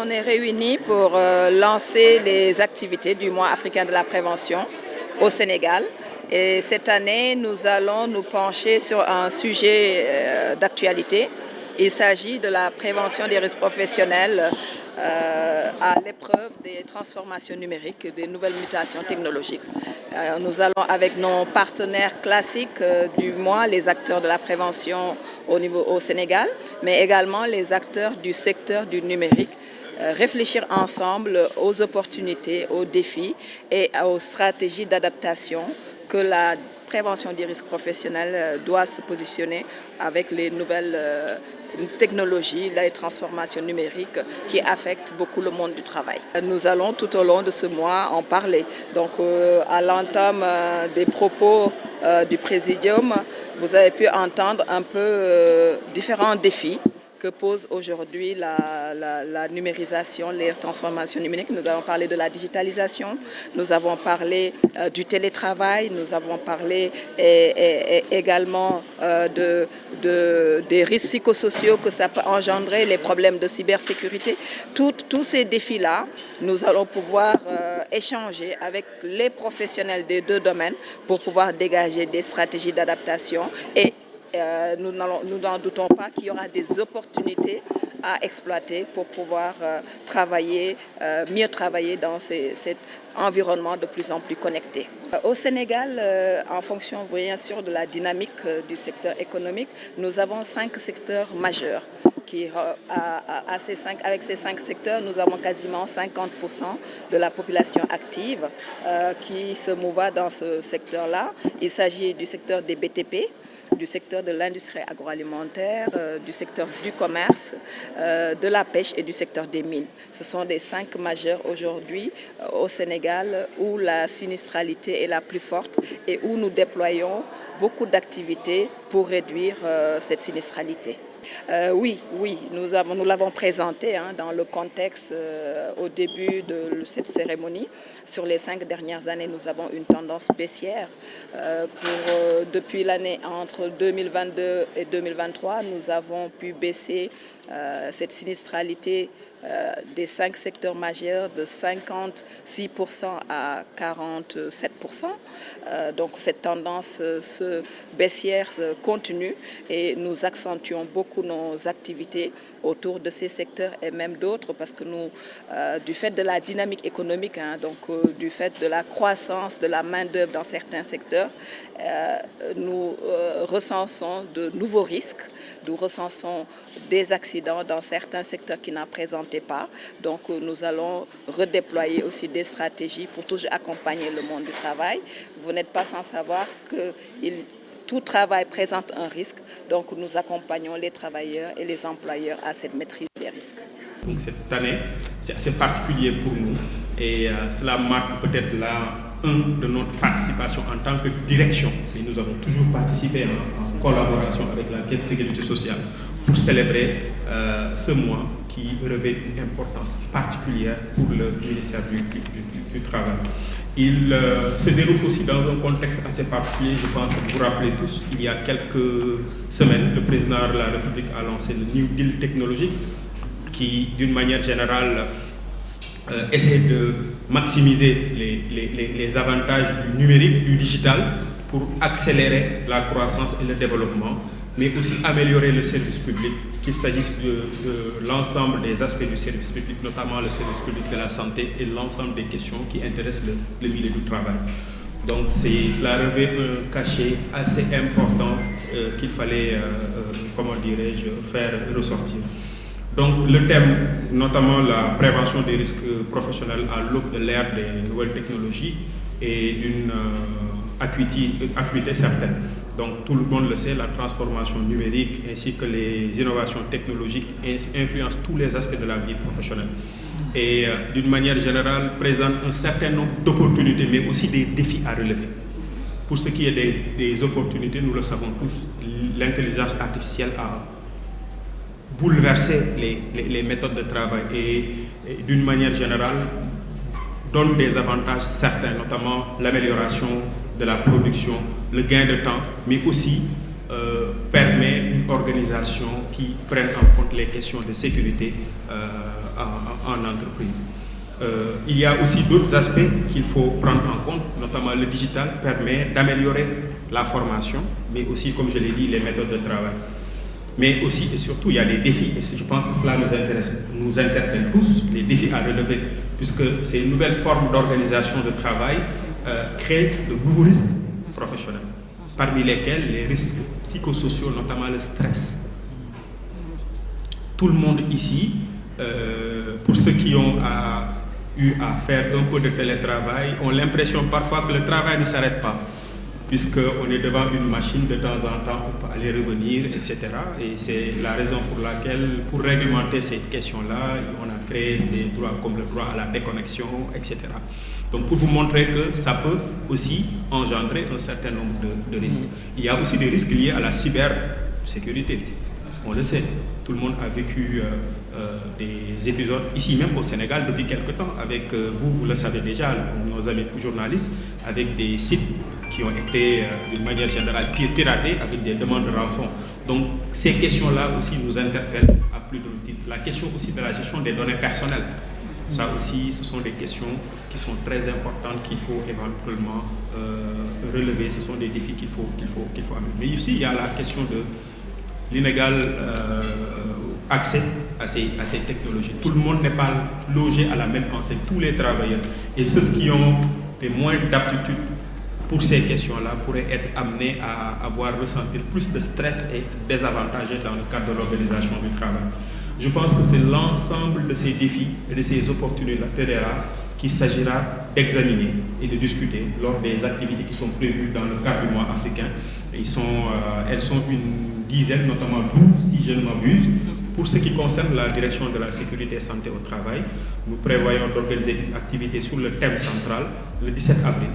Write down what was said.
on est réunis pour lancer les activités du mois africain de la prévention au Sénégal. Et cette année, nous allons nous pencher sur un sujet d'actualité. Il s'agit de la prévention des risques professionnels à l'épreuve des transformations numériques, des nouvelles mutations technologiques. Nous allons avec nos partenaires classiques du mois, les acteurs de la prévention au Sénégal, mais également les acteurs du secteur du numérique, réfléchir ensemble aux opportunités, aux défis et aux stratégies d'adaptation que la prévention des risques professionnels doit se positionner avec les nouvelles technologies, les transformations numériques qui affectent beaucoup le monde du travail. Nous allons tout au long de ce mois en parler. Donc à l'entame des propos du Présidium, vous avez pu entendre un peu différents défis que pose aujourd'hui la numérisation, les transformations numériques. Nous avons parlé de la digitalisation, nous avons parlé du télétravail, nous avons parlé également des risques psychosociaux que ça peut engendrer, les problèmes de cybersécurité. Tous ces défis-là, nous allons pouvoir échanger avec les professionnels des deux domaines pour pouvoir dégager des stratégies d'adaptation et nous n'en doutons pas qu'il y aura des opportunités à exploiter pour pouvoir mieux travailler dans cet environnement de plus en plus connecté. Au Sénégal, en fonction bien sûr de la dynamique du secteur économique, nous avons 5 secteurs majeurs. Avec ces 5 secteurs, nous avons quasiment 50% de la population active qui se mouva dans ce secteur-là. Il s'agit du secteur des BTP, du secteur de l'industrie agroalimentaire, du secteur du commerce, de la pêche et du secteur des mines. Ce sont des 5 majeurs aujourd'hui au Sénégal où la sinistralité est la plus forte et où nous déployons beaucoup d'activités pour réduire cette sinistralité. Oui, nous l'avons présenté dans le contexte au début de cette cérémonie. Sur les 5 dernières années, nous avons une tendance baissière. Depuis l'année entre 2022 et 2023, nous avons pu baisser cette sinistralité des 5 secteurs majeurs de 56% à 47%. Donc cette tendance baissière continue et nous accentuons beaucoup nos activités autour de ces secteurs et même d'autres parce que nous, du fait de la dynamique économique, du fait de la croissance de la main-d'œuvre dans certains secteurs, nous recensons de nouveaux risques. Nous recensons des accidents dans certains secteurs qui n'en présentaient pas. Donc nous allons redéployer aussi des stratégies pour toujours accompagner le monde du travail. Vous n'êtes pas sans savoir que tout travail présente un risque. Donc nous accompagnons les travailleurs et les employeurs à cette maîtrise des risques. Donc cette année, c'est assez particulier pour nous et cela marque peut-être de notre participation en tant que direction. Et nous avons toujours participé en collaboration avec la Caisse de sécurité sociale pour célébrer ce mois qui revêt une importance particulière pour le ministère du Travail. Il se déroule aussi dans un contexte assez particulier. Je pense que vous vous rappelez tous, il y a quelques semaines, le président de la République a lancé le New Deal technologique qui, d'une manière générale, essaie de maximiser les avantages du numérique, du digital, pour accélérer la croissance et le développement, mais aussi améliorer le service public, qu'il s'agisse de l'ensemble des aspects du service public, notamment le service public de la santé et l'ensemble des questions qui intéressent le milieu du travail. Donc cela revêt un cachet assez important qu'il fallait, faire ressortir. Donc le thème, notamment la prévention des risques professionnels à l'aube de l'ère des nouvelles technologies et d'une acuité certaine. Donc tout le monde le sait, la transformation numérique ainsi que les innovations technologiques influencent tous les aspects de la vie professionnelle. Et d'une manière générale, présente un certain nombre d'opportunités, mais aussi des défis à relever. Pour ce qui est des opportunités, nous le savons tous, l'intelligence artificielle a bouleversé les méthodes de travail et d'une manière générale donne des avantages certains, notamment l'amélioration de la production, le gain de temps, mais aussi permet une organisation qui prenne en compte les questions de sécurité en entreprise. Il y a aussi d'autres aspects qu'il faut prendre en compte, notamment le digital permet d'améliorer la formation, mais aussi, comme je l'ai dit, les méthodes de travail. Mais aussi et surtout, il y a des défis, et je pense que cela nous intéresse, nous interpelle tous, les défis à relever, puisque ces nouvelles formes d'organisation de travail créent de nouveaux risques professionnels, parmi lesquels les risques psychosociaux, notamment le stress. Tout le monde ici, pour ceux qui ont eu à faire un peu de télétravail, ont l'impression parfois que le travail ne s'arrête pas, puisqu'on est devant une machine, de temps en temps, on peut aller revenir, etc. Et c'est la raison pour laquelle, pour réglementer ces questions-là, on a créé des droits comme le droit à la déconnexion, etc. Donc pour vous montrer que ça peut aussi engendrer un certain nombre de risques. Il y a aussi des risques liés à la cybersécurité. On le sait, tout le monde a vécu des épisodes, ici même au Sénégal, depuis quelque temps, avec vous le savez déjà, nos amis journalistes, avec des sites qui ont été, d'une manière générale, piratés avec des demandes de rançon. Donc, ces questions-là aussi nous interpellent à plus d'un titre. La question aussi de la gestion des données personnelles. Ça aussi, ce sont des questions qui sont très importantes qu'il faut éventuellement relever. Ce sont des défis qu'il faut amener. Mais ici, il y a la question de l'inégal accès à ces technologies. Tout le monde n'est pas logé à la même enseigne, tous les travailleurs. Et ceux qui ont des moins d'aptitude pour ces questions-là pourraient être amenés à avoir ressentir plus de stress et désavantagés dans le cadre de l'organisation du travail. Je pense que c'est l'ensemble de ces défis et de ces opportunités-là qu'il s'agira d'examiner et de discuter lors des activités qui sont prévues dans le cadre du mois africain. Elles sont une dizaine, notamment 12 si je ne m'abuse. Pour ce qui concerne la direction de la sécurité et santé au travail, nous prévoyons d'organiser une activité sur le thème central le 17 avril.